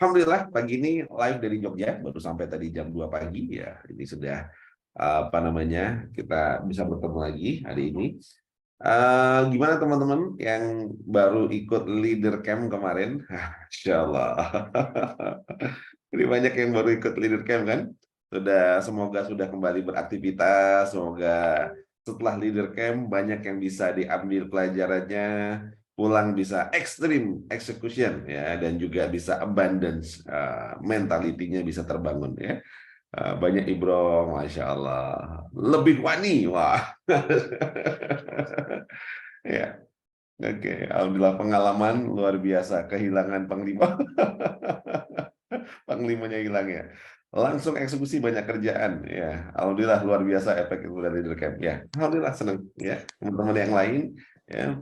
Alhamdulillah pagi ini live dari Jogja, baru sampai tadi jam 2 pagi ya. Ini sudah apa namanya, kita bisa bertemu lagi hari ini. Gimana teman-teman yang baru ikut leader camp kemarin? Insya Allah. Ini banyak yang baru ikut leader camp kan? Semoga sudah kembali beraktivitas. Semoga setelah leader camp banyak yang bisa diambil pelajarannya, pulang bisa extreme execution ya, dan juga bisa abundance, mentality-nya bisa terbangun ya. Banyak Ibro, Masya Allah, lebih wani, wah. Ya, oke. Alhamdulillah pengalaman luar biasa, kehilangan panglima. Panglimanya hilang ya. Langsung eksekusi banyak kerjaan ya. Alhamdulillah luar biasa efek itu dari leader camp ya. Alhamdulillah senang ya. Teman-teman yang lain ya,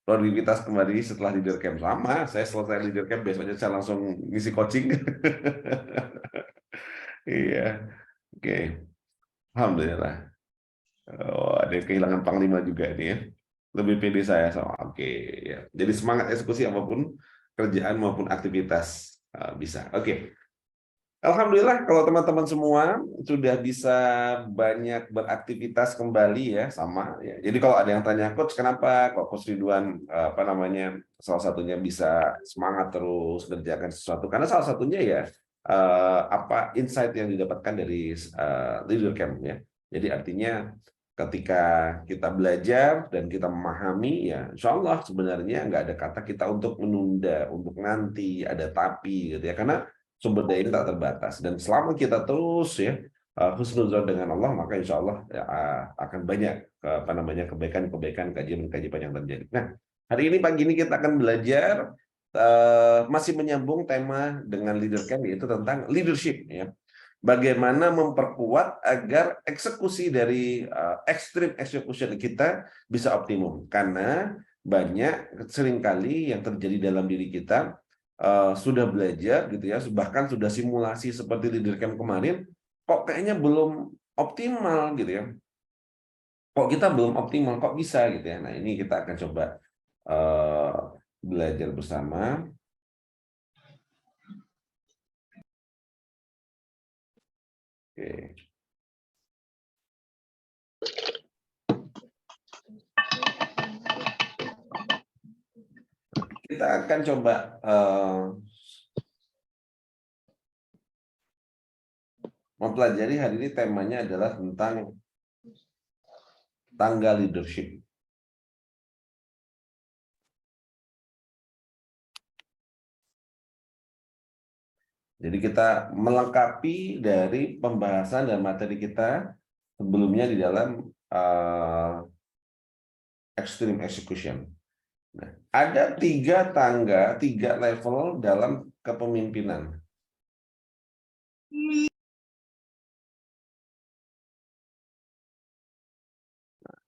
produktivitas kembali setelah leader camp. Sama, saya selesai leader camp besoknya saya langsung ngisi coaching. Iya. Oke. Alhamdulillah. Oh, ada yang kehilangan panglima juga ini ya. Lebih pede saya sama. Oke ya. Jadi semangat eksekusi apapun kerjaan maupun aktivitas bisa. Oke. Alhamdulillah kalau teman-teman semua sudah bisa banyak beraktivitas kembali ya, sama ya. Jadi kalau ada yang tanya coach kenapa kok coach Ridwan apa namanya salah satunya bisa semangat terus kerjakan sesuatu, karena salah satunya ya apa insight yang didapatkan dari leader camp ya. Jadi artinya ketika kita belajar dan kita memahami ya, insya Allah sebenarnya nggak ada kata kita untuk menunda, untuk nanti ada tapi gitu ya, karena sumber daya ini tak terbatas, dan selama kita terus ya husnuzon dengan Allah, maka insya Allah ya, akan banyak apa namanya kebaikan-kebaikan, kajian-kajian yang terjadi. Nah, hari ini pagi ini kita akan belajar masih menyambung tema dengan leader camp, yaitu tentang leadership ya. Bagaimana memperkuat agar eksekusi dari extreme execution kita bisa optimum, karena banyak seringkali yang terjadi dalam diri kita sudah belajar gitu ya, bahkan sudah simulasi seperti leader camp kemarin, kok kayaknya belum optimal gitu ya, kok kita belum optimal, kok bisa gitu ya. Nah, ini kita akan coba uh, belajar bersama. Oke. Kita akan coba mempelajari hari ini, temanya adalah tentang tangga leadership. Jadi kita melengkapi dari pembahasan dan materi kita sebelumnya di dalam extreme execution. Nah, ada 3 tangga, 3 level dalam kepemimpinan. 3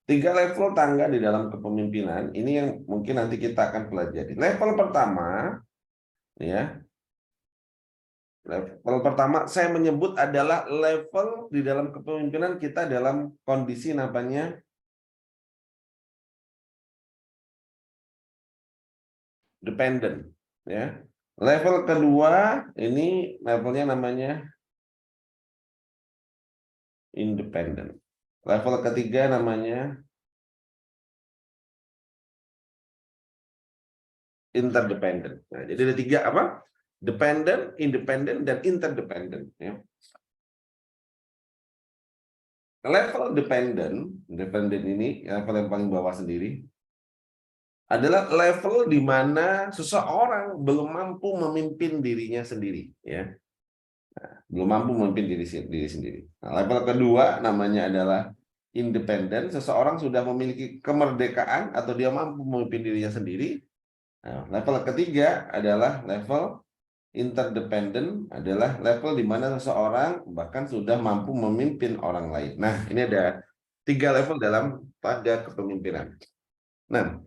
level tangga di dalam kepemimpinan ini yang mungkin nanti kita akan pelajari. Level pertama ya. Level pertama saya menyebut adalah level di dalam kepemimpinan kita dalam kondisi namanya dependent ya. Level kedua ini levelnya namanya independent. Level ketiga namanya interdependent. Nah, jadi ada 3 apa? Dependent, independent, dan interdependent ya. Level dependent ini level yang paling bawah sendiri adalah level di mana seseorang belum mampu memimpin dirinya sendiri ya. Belum mampu memimpin diri sendiri. Nah, level kedua namanya adalah independen, seseorang sudah memiliki kemerdekaan atau dia mampu memimpin dirinya sendiri. Nah, level ketiga adalah level interdependent, adalah level di mana seseorang bahkan sudah mampu memimpin orang lain. Nah, ini ada 3 level dalam pada kepemimpinan. Nah,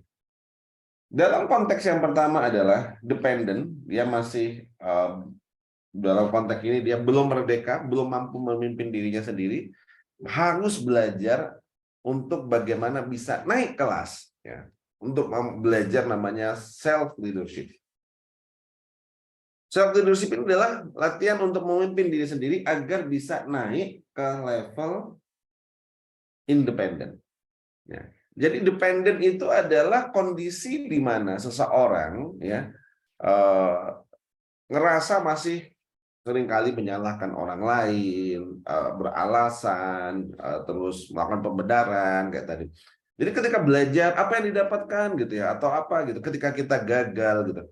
dalam konteks yang pertama adalah dependent, dia masih dalam konteks ini dia belum merdeka, belum mampu memimpin dirinya sendiri, harus belajar untuk bagaimana bisa naik kelas ya, untuk belajar namanya self leadership. Self leadership itu adalah latihan untuk memimpin diri sendiri agar bisa naik ke level independen. Ya. Jadi independen itu adalah kondisi di mana seseorang ya ngerasa masih seringkali menyalahkan orang lain, beralasan, terus melakukan pembenaran kayak tadi. Jadi ketika belajar apa yang didapatkan gitu ya, atau apa gitu, ketika kita gagal gitu,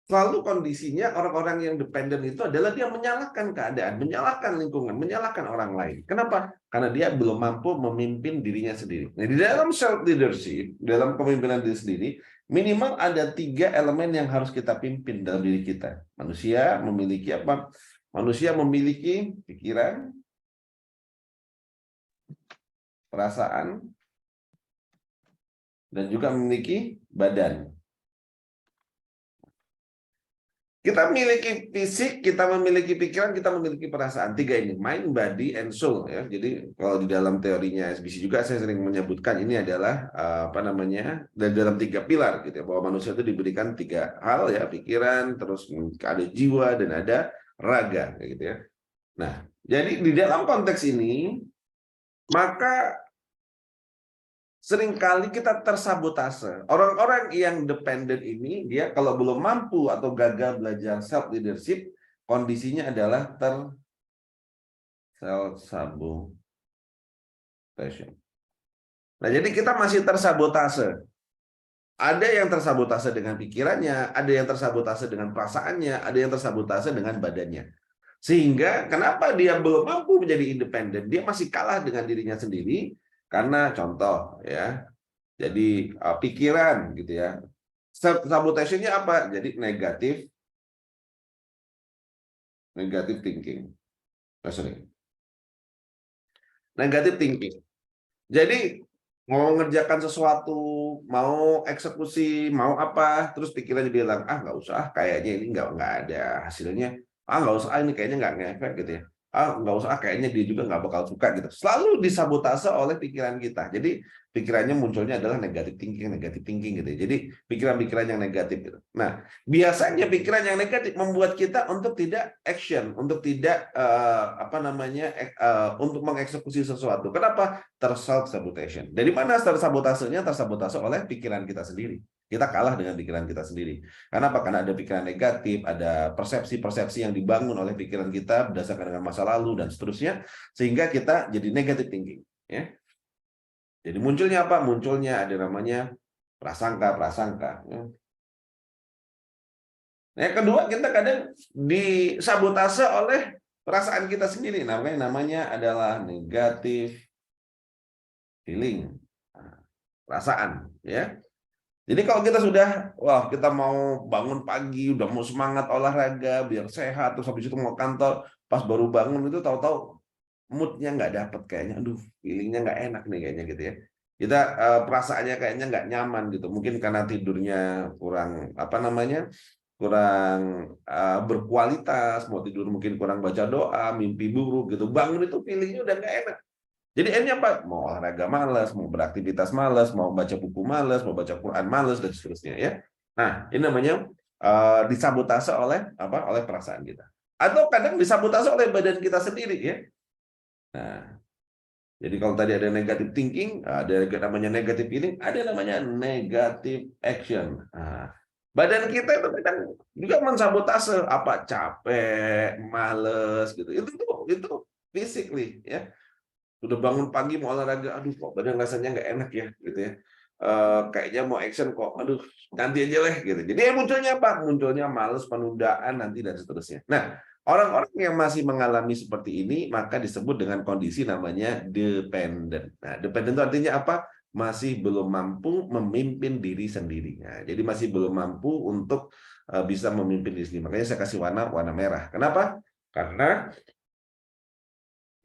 selalu kondisinya orang-orang yang dependen itu adalah dia menyalahkan keadaan, menyalahkan lingkungan, menyalahkan orang lain. Kenapa? Karena dia belum mampu memimpin dirinya sendiri. Nah, di dalam self leadership, dalam kepemimpinan diri sendiri, minimal ada 3 elemen yang harus kita pimpin dalam diri kita. Manusia memiliki apa? Manusia memiliki pikiran, perasaan, dan juga memiliki badan. Kita memiliki fisik, kita memiliki pikiran, kita memiliki perasaan. 3 ini, mind, body, and soul. Ya. Jadi kalau di dalam teorinya SBC juga saya sering menyebutkan ini adalah apa namanya, dalam 3 pilar gitu ya, bahwa manusia itu diberikan 3 hal ya, pikiran, terus ada jiwa dan ada raga gitu ya. Nah, jadi di dalam konteks ini maka seringkali kita tersabotase. Orang-orang yang dependen ini, dia kalau belum mampu atau gagal belajar self leadership, kondisinya adalah self-sabotage. Nah, jadi kita masih tersabotase. Ada yang tersabotase dengan pikirannya, ada yang tersabotase dengan perasaannya, ada yang tersabotase dengan badannya. Sehingga kenapa dia belum mampu menjadi independen? Dia masih kalah dengan dirinya sendiri karena contoh ya. Jadi pikiran gitu ya. Sabotasenya apa? Jadi negatif thinking. Sorry. Negatif thinking. Jadi mau ngerjakan sesuatu, mau eksekusi, mau apa, terus pikirannya bilang, nggak usah, kayaknya ini nggak ada hasilnya. Nggak usah, ini kayaknya nggak ngefek gitu ya. Nggak usah, kayaknya dia juga nggak bakal suka gitu. Selalu disabotase oleh pikiran kita. Jadi pikirannya munculnya adalah negatif thinking gitu ya. Jadi pikiran-pikiran yang negatif gitu. Nah, biasanya pikiran yang negatif membuat kita untuk tidak action, untuk tidak untuk mengeksekusi sesuatu. Kenapa? Self sabotation. Dari mana tersabotasenya? Tersabotase oleh pikiran kita sendiri. Kita kalah dengan pikiran kita sendiri. Kenapa? Karena ada pikiran negatif, ada persepsi-persepsi yang dibangun oleh pikiran kita berdasarkan dengan masa lalu dan seterusnya, sehingga kita jadi negative thinking. Ya. Jadi munculnya apa? Munculnya ada namanya prasangka. Ya. Nah, yang kedua, kita kadang disabotase oleh perasaan kita sendiri. Namanya adalah negative feeling, perasaan, ya. Jadi kalau kita sudah, kita mau bangun pagi, udah mau semangat olahraga biar sehat, terus habis itu mau kantor, pas baru bangun itu tahu-tahu moodnya nggak dapet kayaknya, aduh, feelingnya nggak enak nih kayaknya gitu ya. Kita perasaannya kayaknya nggak nyaman gitu, mungkin karena tidurnya kurang kurang berkualitas, mau tidur mungkin kurang baca doa, mimpi buruk gitu, bangun itu feelingnya udah nggak enak. Jadi endnya apa? Mau olahraga malas, mau beraktivitas malas, mau baca buku malas, mau baca Quran malas, dan seterusnya ya. Nah, ini namanya disabotase oleh oleh perasaan kita. Atau kadang disabotase oleh badan kita sendiri ya. Nah, jadi kalau tadi ada negative thinking, ada namanya negative feeling, ada namanya negative action. Nah, badan kita itu kadang juga mensabotase apa capek, males gitu. Itu physically ya. Udah bangun pagi mau olahraga, aduh kok badan rasanya nggak enak ya gitu ya. Kayaknya mau action kok, aduh nanti aja lah gitu. Jadi munculnya apa? Munculnya males, penundaan nanti dan seterusnya. Nah, orang-orang yang masih mengalami seperti ini maka disebut dengan kondisi namanya dependent. Nah, dependent itu artinya apa? Masih belum mampu memimpin diri sendiri. Nah, jadi masih belum mampu untuk bisa memimpin diri sendiri. Makanya saya kasih warna merah. Kenapa? Karena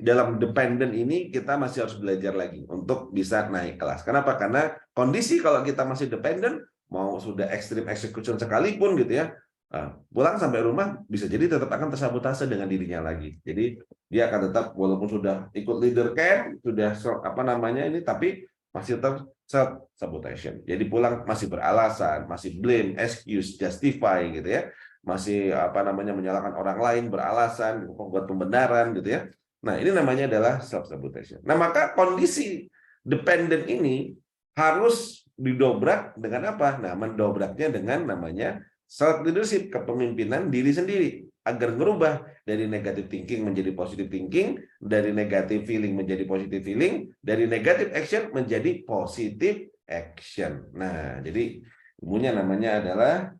dalam dependent ini kita masih harus belajar lagi untuk bisa naik kelas. Kenapa? Karena kondisi kalau kita masih dependent, mau sudah extreme execution sekalipun gitu ya, pulang sampai rumah bisa jadi tetap akan tersabotase dengan dirinya lagi. Jadi dia akan tetap walaupun sudah ikut leader camp, sudah ini, tapi masih tetap self sabotation. Jadi pulang masih beralasan, masih blame, excuse, justify gitu ya. masih apa namanya menyalahkan orang lain, beralasan, membuat pembenaran gitu ya. Nah, ini namanya adalah self sabotage. Nah, maka kondisi dependent ini harus didobrak dengan apa? Nah, mendobraknya dengan namanya self leadership, kepemimpinan diri sendiri, agar merubah dari negative thinking menjadi positive thinking, dari negative feeling menjadi positive feeling, dari negative action menjadi positive action. Nah, jadi ilmunya namanya adalah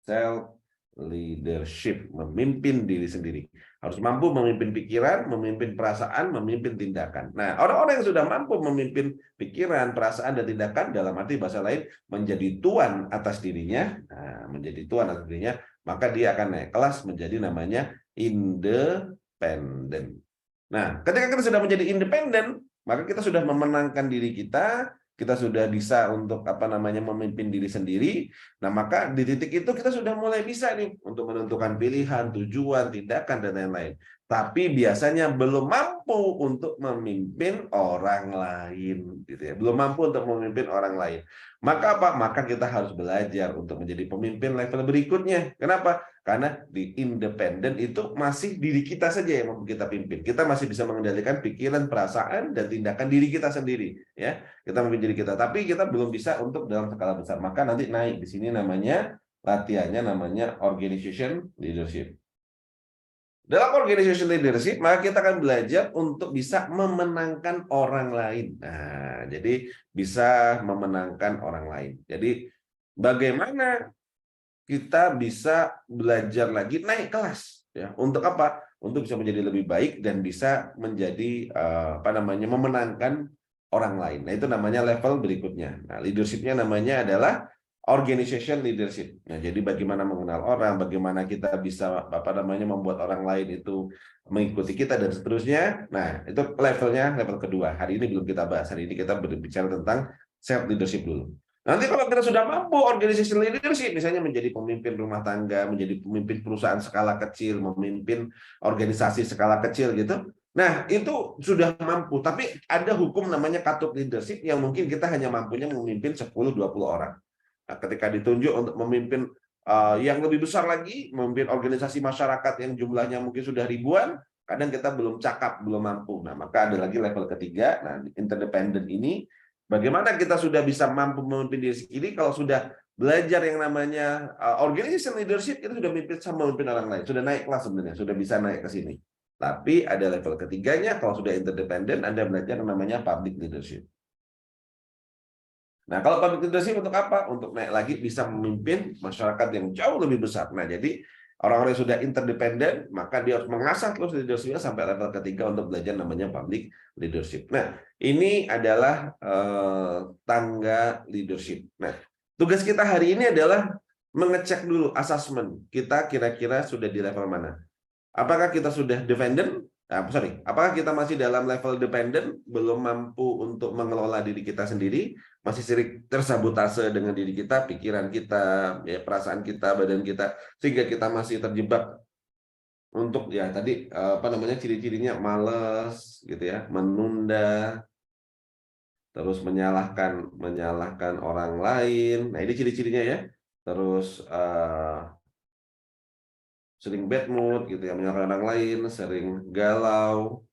self leadership, memimpin diri sendiri. Harus mampu memimpin pikiran, memimpin perasaan, memimpin tindakan. Nah, orang-orang yang sudah mampu memimpin pikiran, perasaan, dan tindakan, dalam arti bahasa lain, menjadi tuan atas dirinya, menjadi tuan atas dirinya, maka dia akan naik kelas menjadi namanya independen. Nah, ketika kita sudah menjadi independen, maka kita sudah memenangkan diri kita sudah bisa untuk apa namanya memimpin diri sendiri. Nah, maka di titik itu kita sudah mulai bisa nih untuk menentukan pilihan, tujuan, tindakan, dan lain-lain. Tapi biasanya belum mampu untuk memimpin orang lain, gitu ya. Belum mampu untuk memimpin orang lain. Maka apa? Maka kita harus belajar untuk menjadi pemimpin level berikutnya. Kenapa? Karena di independen itu masih diri kita saja yang mampu kita pimpin. Kita masih bisa mengendalikan pikiran, perasaan, dan tindakan diri kita sendiri. Ya, kita memimpin diri kita. Tapi kita belum bisa untuk dalam skala besar. Maka nanti naik di sini namanya latihannya namanya organization leadership. Dalam organization leadership, maka kita akan belajar untuk bisa memenangkan orang lain. Nah, jadi bisa memenangkan orang lain. Jadi bagaimana kita bisa belajar lagi naik kelas ya untuk apa? Untuk bisa menjadi lebih baik dan bisa menjadi apa namanya memenangkan orang lain. Nah, itu namanya level berikutnya. Nah, leadershipnya namanya adalah organization leadership. Nah, jadi bagaimana mengenal orang, bagaimana kita bisa apa namanya membuat orang lain itu mengikuti kita dan seterusnya. Nah, itu levelnya level kedua. Hari ini belum kita bahas. Hari ini kita berbicara tentang self leadership dulu. Nanti kalau kita sudah mampu organisasi leadership, misalnya menjadi pemimpin rumah tangga, menjadi pemimpin perusahaan skala kecil, memimpin organisasi skala kecil gitu. Nah, itu sudah mampu. Tapi ada hukum namanya katut leadership yang mungkin kita hanya mampunya memimpin 10-20 orang. Nah, ketika ditunjuk untuk memimpin yang lebih besar lagi, memimpin organisasi masyarakat yang jumlahnya mungkin sudah ribuan, kadang kita belum cakap, belum mampu. Nah, maka ada lagi level ketiga, nah interdependent ini. Bagaimana kita sudah bisa mampu memimpin diri sendiri kalau sudah belajar yang namanya organization leadership, itu sudah memimpin orang lain, sudah naik kelas sebenarnya, sudah bisa naik ke sini. Tapi ada level ketiganya, kalau sudah interdependent, Anda belajar yang namanya public leadership. Nah, kalau public leadership untuk apa? Untuk naik lagi bisa memimpin masyarakat yang jauh lebih besar. Nah, jadi orang-orang yang sudah interdependent, maka dia harus mengasah terus leadership-nya sampai level ketiga untuk belajar namanya public leadership. Nah, ini adalah tangga leadership. Nah, tugas kita hari ini adalah mengecek dulu asesmen kita kira-kira sudah di level mana. Apakah kita sudah dependent? Apakah kita masih dalam level dependent, belum mampu untuk mengelola diri kita sendiri, masih sering tersabotase dengan diri kita, pikiran kita, ya, perasaan kita, badan kita, sehingga kita masih terjebak untuk ya tadi apa namanya ciri-cirinya malas, gitu ya, menunda, terus menyalahkan orang lain. Nah, ini ciri-cirinya ya. Terus sering bad mood gitu ya, menyalahkan orang lain, sering galau,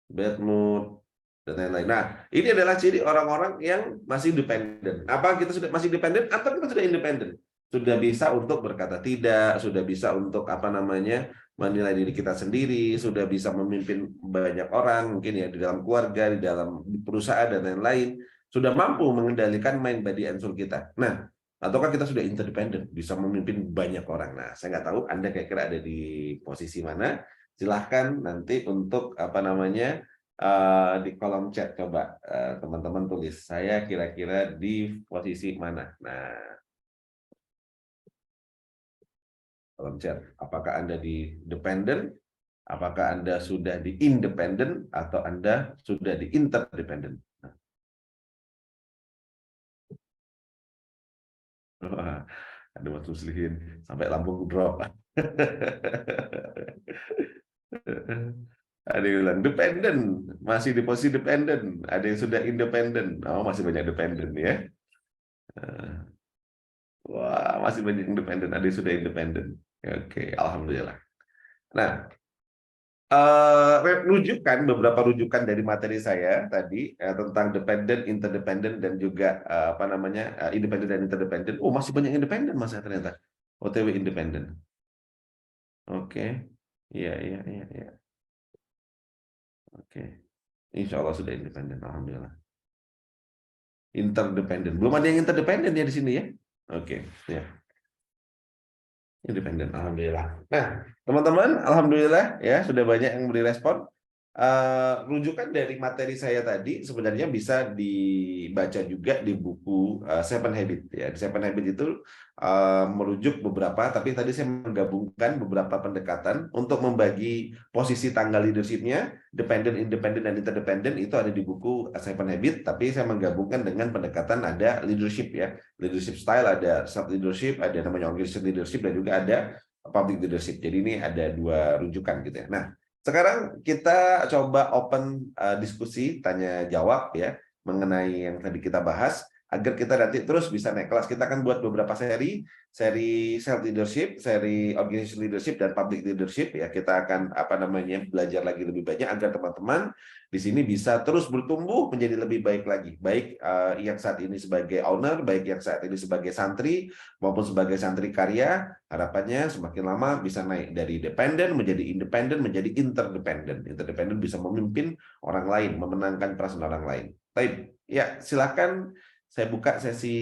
bad mood, dan lain-lain. Nah, ini adalah ciri orang-orang yang masih dependen. Apa kita sudah masih dependen atau kita sudah independen? Sudah bisa untuk berkata tidak, sudah bisa untuk apa namanya menilai diri kita sendiri, sudah bisa memimpin banyak orang, mungkin ya di dalam keluarga, di dalam perusahaan dan lain-lain, sudah mampu mengendalikan mind, body, and soul kita. Nah, ataukah kita sudah interdependent, bisa memimpin banyak orang. Nah, saya nggak tahu Anda kira-kira ada di posisi mana. Silahkan nanti untuk apa namanya di kolom chat coba teman-teman tulis saya kira-kira di posisi mana. Nah, kolom chat, apakah Anda di dependent, apakah Anda sudah di independent, atau Anda sudah di interdependent. Nah, ada Mas Muslihin sampai lambung drop. Ada yang bilang dependent, masih di posisi dependent. Ada yang sudah independent. Oh, masih banyak dependent ya. Wah, masih banyak independen. Ada yang sudah independen. Oke, alhamdulillah. Nah, rujukan beberapa rujukan dari materi saya tadi tentang dependent, interdependent dan juga apa namanya independen dan interdependent. Oh, masih banyak independen mas ternyata. OTW independen. Oke, iya iya iya iya. Oke, Insya Allah sudah independen. Alhamdulillah. Interdependent. Belum ada yang interdependen ya di sini ya. Oke, ya. Independen, alhamdulillah. Nah, teman-teman, alhamdulillah ya sudah banyak yang beri respon. Rujukan dari materi saya tadi sebenarnya bisa dibaca juga di buku Seven Habit ya. Di Seven Habit itu merujuk beberapa, tapi tadi saya menggabungkan beberapa pendekatan untuk membagi posisi tanggal leadership-nya, dependent, independent, dan interdependent itu ada di buku Seven Habit, tapi saya menggabungkan dengan pendekatan ada leadership ya. Leadership style, ada self leadership, ada namanya organization leadership, dan juga ada public leadership. Jadi ini ada dua rujukan gitu ya. Nah, sekarang kita coba open diskusi tanya jawab ya mengenai yang tadi kita bahas agar kita nanti terus bisa naik kelas. Kita akan buat beberapa seri self leadership, seri organization leadership dan public leadership ya. Kita akan apa namanya belajar lagi lebih banyak agar teman-teman di sini bisa terus bertumbuh menjadi lebih baik lagi. Baik yang saat ini sebagai owner, baik yang saat ini sebagai santri maupun sebagai santri karya, harapannya semakin lama bisa naik dari dependen menjadi independen menjadi interdependen. Interdependen bisa memimpin orang lain, memenangkan perasaan orang lain. Baik, ya silakan saya buka sesi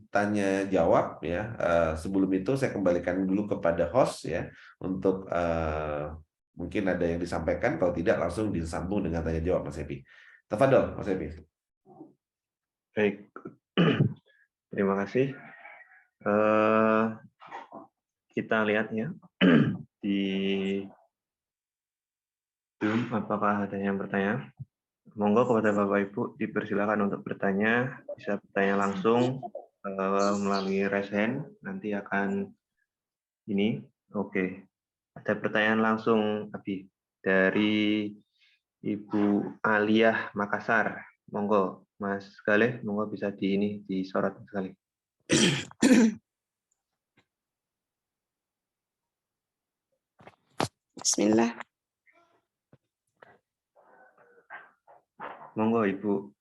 tanya jawab ya. Sebelum itu saya kembalikan dulu kepada host ya untuk mungkin ada yang disampaikan, kalau tidak langsung disambung dengan tanya jawab Mas Epi. Tafadhol Mas Epi. Baik, terima kasih. Kita lihat ya di Zoom apakah ada yang bertanya. Monggo kepada Bapak Ibu dipersilakan untuk bertanya, bisa bertanya langsung melalui raise hand, nanti akan ini. Oke, ada pertanyaan langsung Abi dari Ibu Aliyah Makassar. Monggo Mas Galih, monggo bisa disorot sekali. Bismillah. Monggo Ibu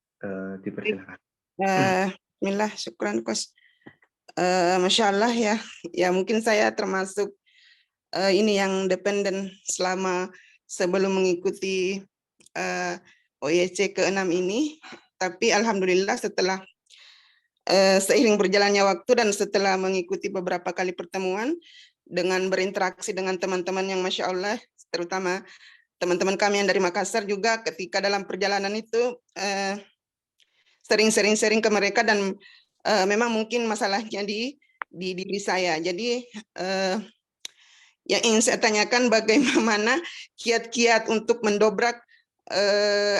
dipersilakan. Bismillah, syukran Kos. Masya Allah ya, ya mungkin saya termasuk ini yang dependen selama sebelum mengikuti OYC ke-6 ini, tapi alhamdulillah setelah seiring berjalannya waktu dan setelah mengikuti beberapa kali pertemuan dengan berinteraksi dengan teman-teman yang Masya Allah, terutama teman-teman kami yang dari Makassar juga ketika dalam perjalanan itu sering ke mereka dan memang mungkin masalahnya di diri saya. Jadi yang ingin saya tanyakan bagaimana kiat-kiat untuk mendobrak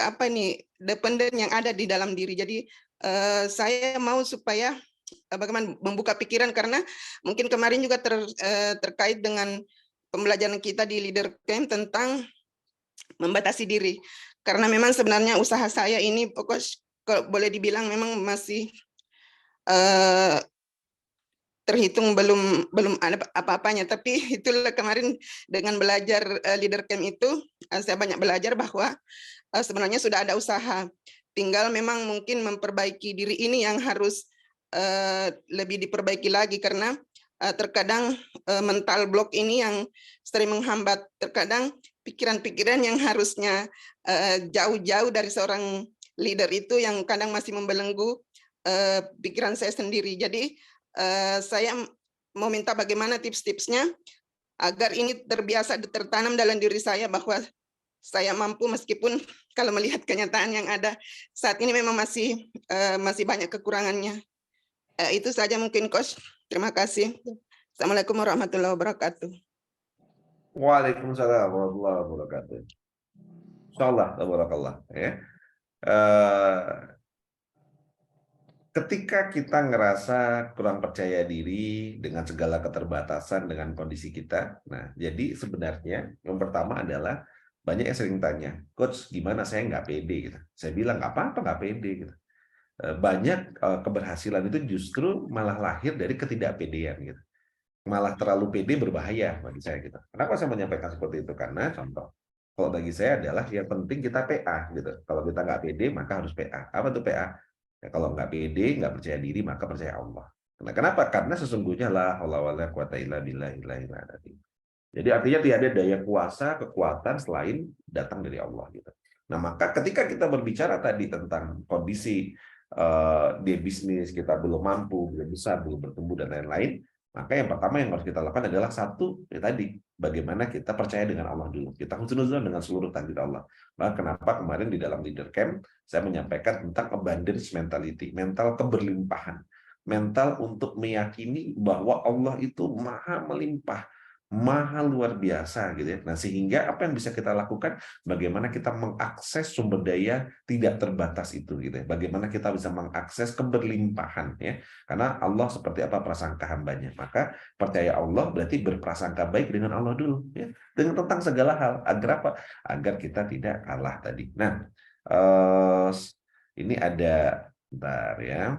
apa ini dependen yang ada di dalam diri. Jadi saya mau supaya bagaimana membuka pikiran karena mungkin kemarin juga terkait dengan pembelajaran kita di Leader Camp tentang membatasi diri. Karena memang sebenarnya usaha saya ini kalau boleh dibilang memang masih terhitung belum ada apa-apanya, tapi itulah kemarin dengan belajar Leader Camp itu saya banyak belajar bahwa sebenarnya sudah ada usaha, tinggal memang mungkin memperbaiki diri ini yang harus lebih diperbaiki lagi karena terkadang mental block ini yang sering menghambat, terkadang pikiran-pikiran yang harusnya jauh-jauh dari seorang leader itu yang kadang masih membelenggu pikiran saya sendiri. Jadi saya mau minta bagaimana tips-tipsnya agar ini terbiasa tertanam dalam diri saya bahwa saya mampu meskipun kalau melihat kenyataan yang ada saat ini memang masih banyak kekurangannya. Itu saja mungkin Coach. Terima kasih. Assalamualaikum warahmatullahi wabarakatuh. Waalaikumsalam warahmatullahi wabarakatuh. Insyaallah, tabarakallah ya. Ketika kita ngerasa kurang percaya diri dengan segala keterbatasan dengan kondisi kita, nah jadi sebenarnya yang pertama adalah banyak yang sering tanya, Coach gimana saya nggak pede gitu. Saya bilang nggak apa-apa nggak pede gitu. banyak keberhasilan itu justru malah lahir dari ketidakpedean gitu. Malah terlalu pede berbahaya bagi saya gitu. Kenapa saya menyampaikan seperti itu? Karena contoh, kalau bagi saya adalah yang penting kita PA gitu. Kalau kita nggak pede maka harus PA. Apa tuh PA? Ya, kalau nggak pede, nggak percaya diri maka percaya Allah. Nah, kenapa? Karena sesungguhnya la haula wala quwata illa billahi. Jadi artinya tidak ada daya kuasa, kekuatan selain datang dari Allah gitu. Nah, maka ketika kita berbicara tadi tentang kondisi di bisnis kita belum mampu, belum besar, belum bertumbuh dan lain-lain, maka yang pertama yang harus kita lakukan adalah satu, ya tadi, bagaimana kita percaya dengan Allah dulu. Kita husnuzon dengan seluruh takdir Allah. Maka kenapa kemarin di dalam leader camp saya menyampaikan tentang abundance mentality, mental keberlimpahan, mental untuk meyakini bahwa Allah itu maha melimpah, maha luar biasa gitu ya. Nah, sehingga apa yang bisa kita lakukan, bagaimana kita mengakses sumber daya tidak terbatas itu gitu ya. Bagaimana kita bisa mengakses keberlimpahan ya. Karena Allah seperti apa prasangka hambanya. Maka percaya Allah berarti berprasangka baik dengan Allah dulu ya. Dengan tentang segala hal agar apa? Agar kita tidak kalah tadi. Nah, ini ada bentar ya.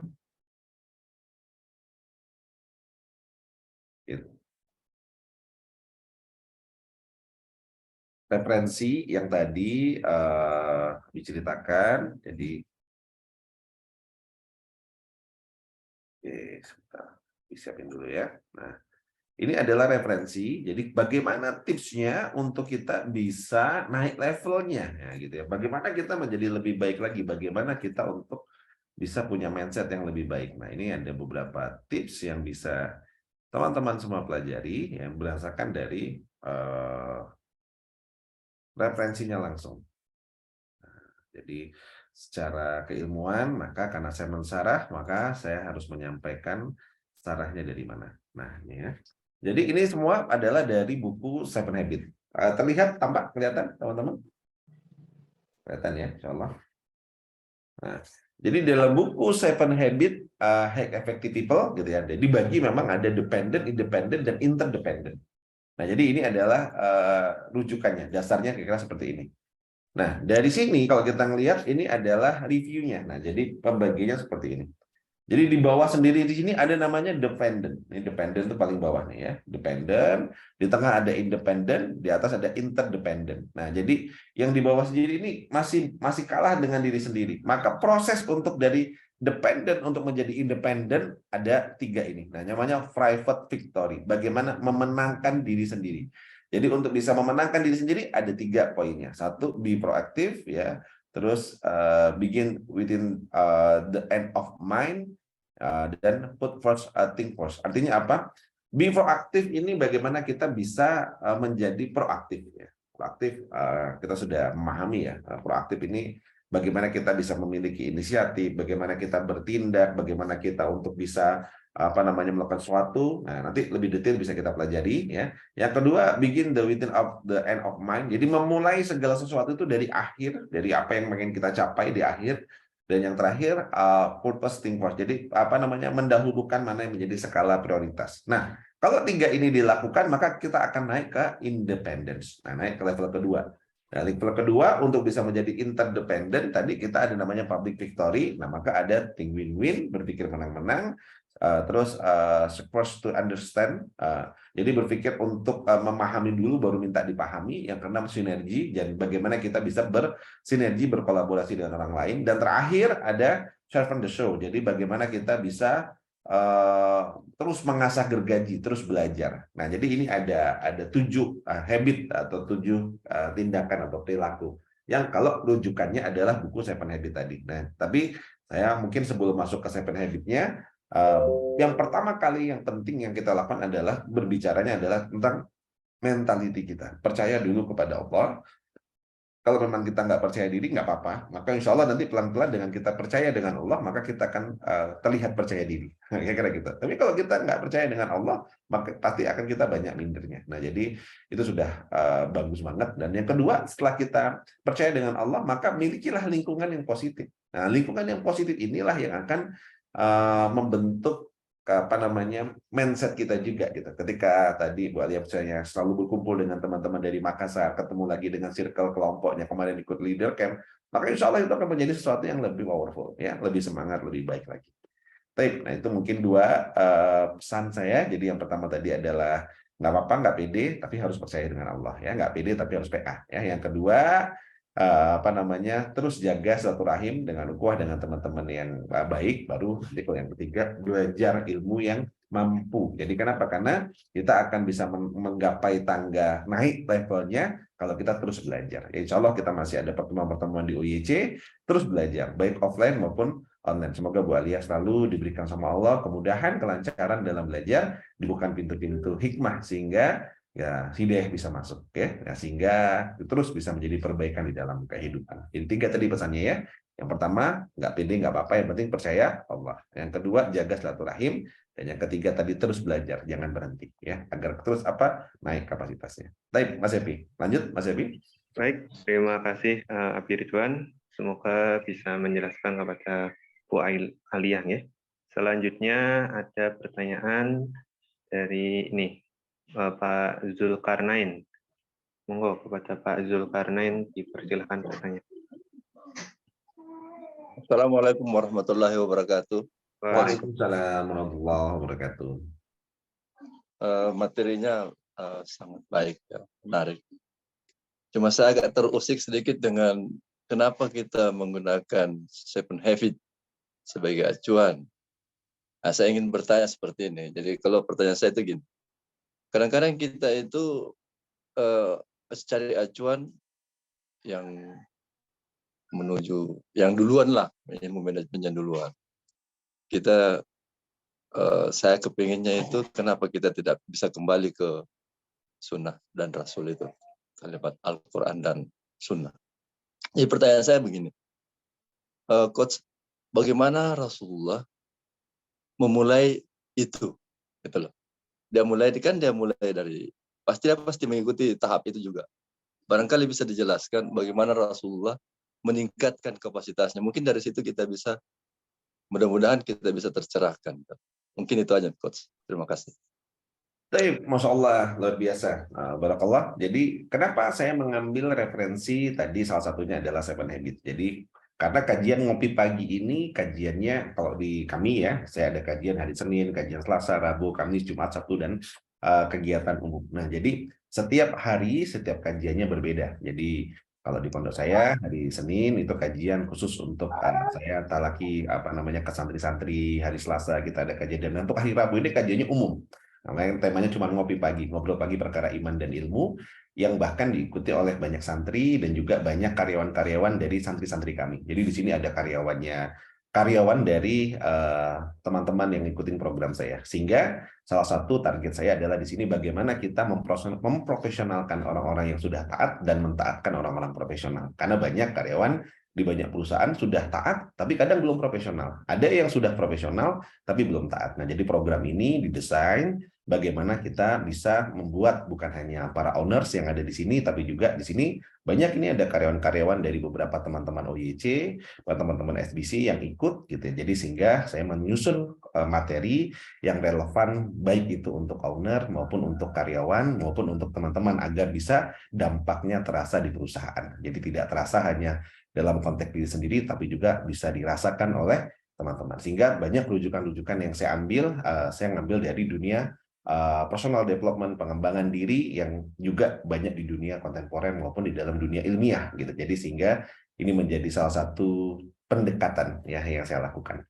Referensi yang tadi diceritakan, jadi sebentar, disiapin dulu ya. Nah, ini adalah referensi. Jadi bagaimana tipsnya untuk kita bisa naik levelnya, ya, gitu ya. Bagaimana kita menjadi lebih baik lagi, bagaimana kita untuk bisa punya mindset yang lebih baik. Nah, ini ada beberapa tips yang bisa teman-teman semua pelajari yang berdasarkan dari referensinya langsung. Jadi secara keilmuan, maka karena saya mensarah, maka saya harus menyampaikan sarahnya dari mana. Nah, ini ya. Jadi ini semua adalah dari buku Seven Habits. Terlihat, tampak, kelihatan teman-teman? Kelihatan ya, insya Allah. Nah, jadi dalam buku Seven Habits Hack Effective People, gitu ya, dibagi memang ada dependent, independent, dan interdependent. Nah, jadi ini adalah rujukannya, dasarnya kira-kira seperti ini. Nah, dari sini kalau kita ngelihat ini adalah reviewnya. Nah, jadi pembagiannya seperti ini. Jadi di bawah sendiri di sini ada namanya dependent. Ini dependent itu paling bawah nih ya. Dependent, di tengah ada independent, di atas ada interdependent. Nah, jadi yang di bawah sendiri ini masih kalah dengan diri sendiri. Maka proses untuk dari dependent untuk menjadi independent ada 3 ini. Nah, namanya private victory. Bagaimana memenangkan diri sendiri. Jadi untuk bisa memenangkan diri sendiri ada 3 poinnya. 1, be proaktif ya. Terus begin within the end of mind dan put first, think first. Artinya apa? Be proaktif ini bagaimana kita bisa menjadi proaktif ya. Proaktif kita sudah memahami ya. Proaktif ini bagaimana kita bisa memiliki inisiatif, bagaimana kita bertindak, bagaimana kita untuk bisa melakukan sesuatu. Nah, nanti lebih detail bisa kita pelajari ya. Yang kedua, begin the within of the end of mind. Jadi memulai segala sesuatu itu dari akhir, dari apa yang ingin kita capai di akhir. Dan yang terakhir, purpose think first. Jadi mendahulukan mana yang menjadi skala prioritas. Nah, kalau 3 ini dilakukan, maka kita akan naik ke independence. Nah, naik ke level kedua. Nah, level kedua untuk bisa menjadi interdependent, tadi kita ada namanya public victory. Nah, maka ada think win-win, berpikir menang-menang. Terus first to understand, jadi berpikir untuk memahami dulu baru minta dipahami. Yang keenam sinergi, dan bagaimana kita bisa bersinergi berkolaborasi dengan orang lain. Dan terakhir ada servant the show, jadi bagaimana kita bisa terus mengasah gergaji, terus belajar. Nah, jadi ini ada 7 habit atau 7 tindakan atau perilaku yang kalau rujukannya adalah buku Seven Habits tadi. Nah, tapi saya mungkin sebelum masuk ke Seven Habits-nya, yang pertama kali yang penting yang kita lakukan adalah berbicaranya adalah tentang mentality kita. Percaya dulu kepada Allah. Kalau memang kita nggak percaya diri, nggak apa-apa. Maka insya Allah nanti pelan-pelan dengan kita percaya dengan Allah, maka kita akan terlihat percaya diri. Kira-kira gitu. Tapi kalau kita nggak percaya dengan Allah, maka pasti akan kita banyak mindernya. Nah, jadi itu sudah bagus banget. Dan yang kedua, setelah kita percaya dengan Allah, maka milikilah lingkungan yang positif. Nah, lingkungan yang positif inilah yang akan membentuk mindset kita juga gitu. Ketika tadi Bu Alia misalnya selalu berkumpul dengan teman-teman dari Makassar, ketemu lagi dengan circle kelompoknya kemarin ikut leader camp, maka insya Allah itu akan menjadi sesuatu yang lebih powerful, ya, lebih semangat, lebih baik lagi. Baik, nah itu mungkin dua pesan saya. Jadi yang pertama tadi adalah nggak apa-apa, nggak pede, tapi harus percaya dengan Allah, ya, nggak pede tapi harus PA. Ya, yang kedua terus jaga silaturahim dengan ukhuwah dengan teman-teman yang baik. Baru yang ketiga, belajar ilmu yang mampu. Jadi kenapa? Karena kita akan bisa menggapai tangga naik levelnya kalau kita terus belajar. Ya, insya Allah kita masih ada pertemuan-pertemuan di OYC, terus belajar baik offline maupun online. Semoga Bu Alia selalu diberikan sama Allah kemudahan, kelancaran dalam belajar, dibukakan pintu-pintu hikmah sehingga ya hidayah bisa masuk, ya, sehingga terus bisa menjadi perbaikan di dalam kehidupan. Jadi 3 tadi pesannya, ya. Yang pertama, nggak pede, nggak apa-apa, yang penting percaya Allah. Yang kedua, jaga silaturahim, dan yang ketiga tadi terus belajar, jangan berhenti, ya, agar terus naik kapasitasnya. Baik, Mas Epi, lanjut Mas Epi. Baik, terima kasih Abi Ridwan. Semoga bisa menjelaskan kepada Bu Alia, ya. Selanjutnya ada pertanyaan dari ini Pak Zulkarnain. Monggo kepada Pak Zulkarnain dipersilakan bertanya. Assalamualaikum warahmatullahi wabarakatuh. Waalaikumsalam warahmatullahi wabarakatuh. Materinya sangat baik, ya, menarik. Cuma saya agak terusik sedikit dengan kenapa kita menggunakan 7 Habits sebagai acuan. Nah, saya ingin bertanya seperti ini. Jadi kalau pertanyaan saya itu gini, kadang-kadang kita itu cari acuan yang menuju yang duluan lah, ilmu manajemennya duluan. Saya kepinginnya itu kenapa kita tidak bisa kembali ke sunnah dan rasul itu, kalimat Al-Quran dan sunnah. Jadi pertanyaan saya begini, Coach, bagaimana Rasulullah memulai itu, gitu loh. Dia mulai dari pasti mengikuti tahap itu juga. Barangkali bisa dijelaskan bagaimana Rasulullah meningkatkan kapasitasnya. Mungkin dari situ kita bisa, mudah-mudahan kita bisa tercerahkan. Mungkin itu aja, Coach. Terima kasih. Baik, Masya Allah, luar biasa. Barakallah. Jadi, kenapa saya mengambil referensi tadi salah satunya adalah 7 Habits. Jadi, karena kajian ngopi pagi ini, kajiannya kalau di kami, ya, saya ada kajian hari Senin, kajian Selasa, Rabu, Kamis, Jumat, Sabtu, dan kegiatan umum. Nah, jadi setiap hari, setiap kajiannya berbeda. Jadi, kalau di pondok saya hari Senin itu kajian khusus untuk saya talaki ke santri-santri. Hari Selasa kita ada kajian, dan untuk hari Rabu ini kajiannya umum. Namanya temanya cuma ngopi pagi, ngobrol pagi perkara iman dan ilmu, yang bahkan diikuti oleh banyak santri dan juga banyak karyawan-karyawan dari santri-santri kami. Jadi di sini ada karyawan dari teman-teman yang ngikutin program saya. Sehingga salah satu target saya adalah di sini bagaimana kita memprofesionalkan orang-orang yang sudah taat dan mentaatkan orang-orang profesional. Karena banyak karyawan di banyak perusahaan sudah taat, tapi kadang belum profesional. Ada yang sudah profesional, tapi belum taat. Nah, jadi program ini didesain bagaimana kita bisa membuat bukan hanya para owners yang ada di sini, tapi juga di sini banyak ini ada karyawan-karyawan dari beberapa teman-teman OYC, teman-teman SBC yang ikut, gitu. Jadi sehingga saya menyusun materi yang relevan, baik itu untuk owner maupun untuk karyawan maupun untuk teman-teman, agar bisa dampaknya terasa di perusahaan. Jadi tidak terasa hanya dalam konteks diri sendiri, tapi juga bisa dirasakan oleh teman-teman. Sehingga banyak rujukan-rujukan yang saya ngambil dari dunia personal development, pengembangan diri, yang juga banyak di dunia kontemporer maupun di dalam dunia ilmiah, gitu. Jadi sehingga ini menjadi salah satu pendekatan, ya, yang saya lakukan.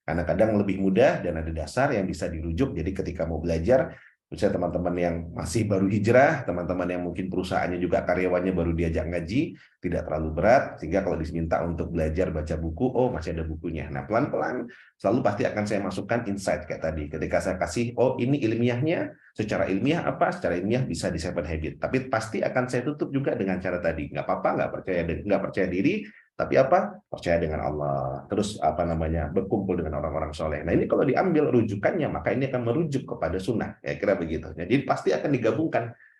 Karena kadang lebih mudah dan ada dasar yang bisa dirujuk. Jadi ketika mau belajar, misalnya teman-teman yang masih baru hijrah, teman-teman yang mungkin perusahaannya juga karyawannya baru diajak ngaji, tidak terlalu berat, sehingga kalau diminta untuk belajar baca buku, oh masih ada bukunya. Nah, pelan-pelan selalu pasti akan saya masukkan insight kayak tadi. Ketika saya kasih, oh ini ilmiahnya, secara ilmiah apa? Secara ilmiah bisa di 7 Habits. Tapi pasti akan saya tutup juga dengan cara tadi. Nggak apa-apa, nggak percaya diri, tapi percaya dengan Allah, terus berkumpul dengan orang-orang soleh. Nah, ini kalau diambil rujukannya, maka ini akan merujuk kepada sunnah, ya, kira begitu. Jadi pasti akan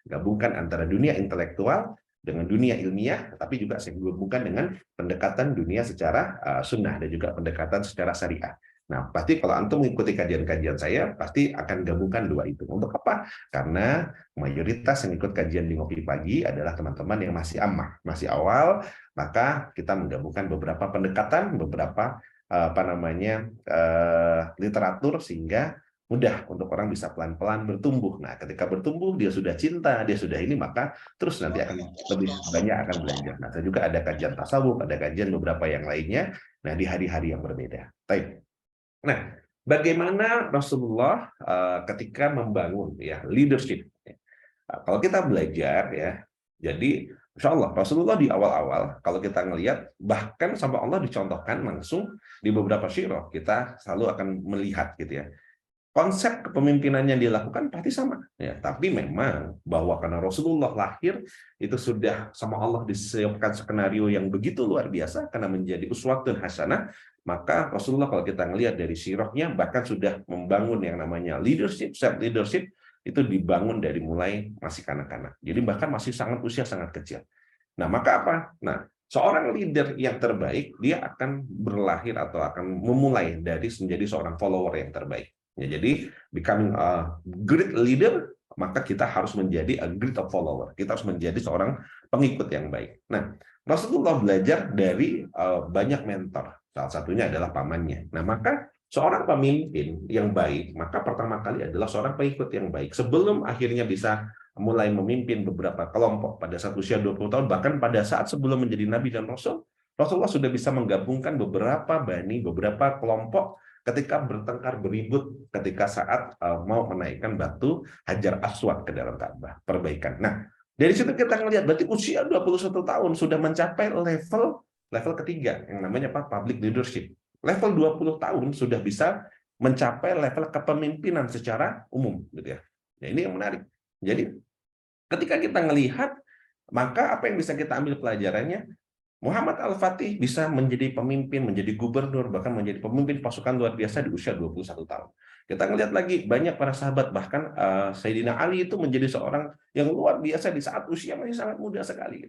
gabungkan antara dunia intelektual dengan dunia ilmiah, tapi juga saya gabungkan dengan pendekatan dunia secara sunnah dan juga pendekatan secara syariah. Nah, pasti kalau antum mengikuti kajian-kajian saya, pasti akan gabungkan dua itu. Untuk apa? Karena mayoritas yang ikut kajian di Ngopi Pagi adalah teman-teman yang masih amah, masih awal, maka kita menggabungkan beberapa pendekatan, beberapa literatur sehingga mudah untuk orang bisa pelan-pelan bertumbuh. Nah, ketika bertumbuh, dia sudah cinta, dia sudah ini, maka terus nanti akan lebih banyak akan belajar. Nah, saya juga ada kajian tasawuf, ada kajian beberapa yang lainnya, nah di hari-hari yang berbeda. Baik. Nah, bagaimana Rasulullah ketika membangun ya leadership? Kalau kita belajar ya, jadi Insya Allah Rasulullah di awal-awal kalau kita ngelihat bahkan sama Allah dicontohkan langsung di beberapa syirah kita selalu akan melihat gitu ya. Konsep kepemimpinan yang dilakukan pasti sama ya, tapi memang bahwa karena Rasulullah lahir itu sudah sama Allah disiapkan skenario yang begitu luar biasa karena menjadi uswatun hasanah, maka Rasulullah kalau kita ngelihat dari sirahnya bahkan sudah membangun yang namanya leadership, self leadership itu dibangun dari mulai masih kanak-kanak. Jadi bahkan masih usia sangat kecil. Nah, maka apa? Nah, seorang leader yang terbaik dia akan berlahir atau akan memulai dari menjadi seorang follower yang terbaik. Ya, jadi becoming a great leader, maka kita harus menjadi a great follower. Kita harus menjadi seorang pengikut yang baik. Nah, Rasulullah belajar dari banyak mentor. Salah satunya adalah pamannya. Nah, maka seorang pemimpin yang baik, maka pertama kali adalah seorang pengikut yang baik. Sebelum akhirnya bisa mulai memimpin beberapa kelompok pada saat usia 20 tahun, bahkan pada saat sebelum menjadi Nabi dan Rasul, Rasulullah sudah bisa menggabungkan beberapa bani, beberapa kelompok ketika bertengkar beribut ketika saat mau menaikkan batu Hajar Aswad ke dalam Ka'bah, perbaikan. Nah, dari situ kita ngelihat berarti usia 21 tahun sudah mencapai level ketiga yang namanya public leadership. Level 20 tahun sudah bisa mencapai level kepemimpinan secara umum gitu ya. Nah, ini yang menarik. Jadi ketika kita melihat, maka apa yang bisa kita ambil pelajarannya? Muhammad Al-Fatih bisa menjadi pemimpin, menjadi gubernur, bahkan menjadi pemimpin pasukan luar biasa di usia 21 tahun. Kita ngelihat lagi banyak para sahabat, bahkan Sayyidina Ali itu menjadi seorang yang luar biasa di saat usia masih sangat muda sekali.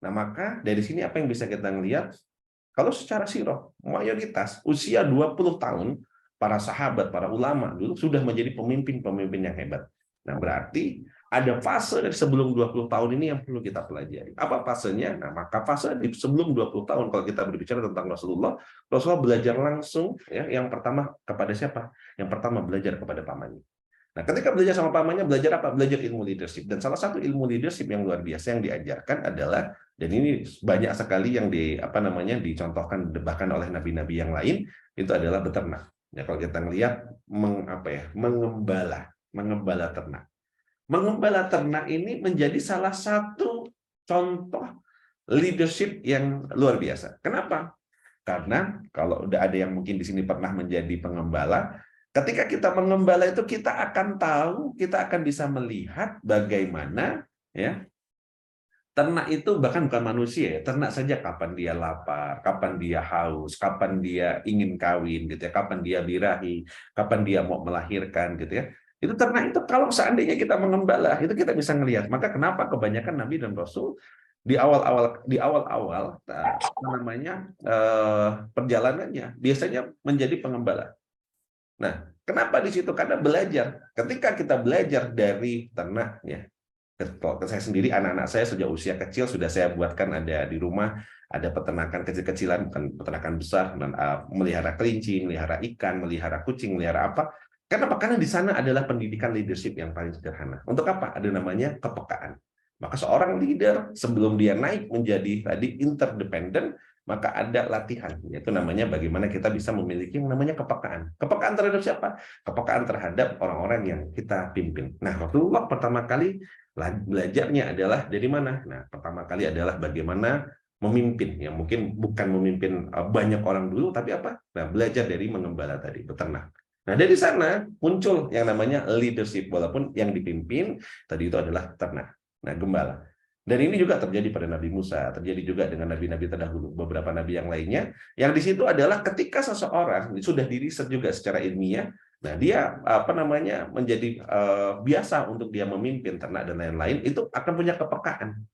Nah, maka dari sini apa yang bisa kita ngelihat? Kalau secara sirah, mayoritas usia 20 tahun, para sahabat, para ulama dulu sudah menjadi pemimpin-pemimpin yang hebat. Nah, berarti ada fase dari sebelum 20 tahun ini yang perlu kita pelajari. Apa fasenya? Nah, maka fase di sebelum 20 tahun kalau kita berbicara tentang Rasulullah belajar langsung ya, yang pertama kepada siapa? Yang pertama belajar kepada pamannya. Nah, ketika belajar sama pamannya, belajar apa? Belajar ilmu leadership. Dan salah satu ilmu leadership yang luar biasa yang diajarkan adalah, dan ini banyak sekali yang dicontohkan bahkan oleh nabi-nabi yang lain, itu adalah beternak. Ya, kalau kita melihat mengembala ternak. Mengembala ternak ini menjadi salah satu contoh leadership yang luar biasa. Kenapa? Karena kalau udah ada yang mungkin di sini pernah menjadi pengembala, ketika kita mengembala itu kita akan tahu, kita akan bisa melihat bagaimana ya ternak itu bahkan bukan manusia ya, ternak saja kapan dia lapar, kapan dia haus, kapan dia ingin kawin gitu ya, kapan dia birahi, kapan dia mau melahirkan gitu ya. Itu ternak itu kalau seandainya kita mengembala, itu kita bisa ngelihat. Maka kenapa kebanyakan Nabi dan Rasul di awal-awal perjalanannya biasanya menjadi pengembala. Nah, kenapa di situ? Karena belajar. Ketika kita belajar dari ternaknya, kalau saya sendiri, anak-anak saya sejak usia kecil sudah saya buatkan ada di rumah, ada peternakan kecil-kecilan, bukan peternakan besar, dan melihara kelinci, melihara ikan, melihara kucing, melihara apa. Kenapa? Karena di sana adalah pendidikan leadership yang paling sederhana. Untuk apa? Ada namanya kepekaan. Maka seorang leader sebelum dia naik menjadi tadi interdependent, maka ada latihan, yaitu namanya bagaimana kita bisa memiliki yang namanya kepekaan. Kepekaan terhadap siapa? Kepekaan terhadap orang-orang yang kita pimpin. Nah, Rasulullah pertama kali belajarnya adalah dari mana? Nah, pertama kali adalah bagaimana memimpin, yang mungkin bukan memimpin banyak orang dulu, tapi apa? Nah, belajar dari mengembala tadi, beternak. Nah, dari sana muncul yang namanya leadership, walaupun yang dipimpin tadi itu adalah ternak. Nah, gembala. Dan ini juga terjadi pada Nabi Musa, terjadi juga dengan nabi-nabi terdahulu, beberapa nabi yang lainnya. Yang di situ adalah ketika seseorang sudah diriset juga secara ilmiah, nah dia menjadi biasa untuk dia memimpin ternak dan lain-lain, itu akan punya kepekaan.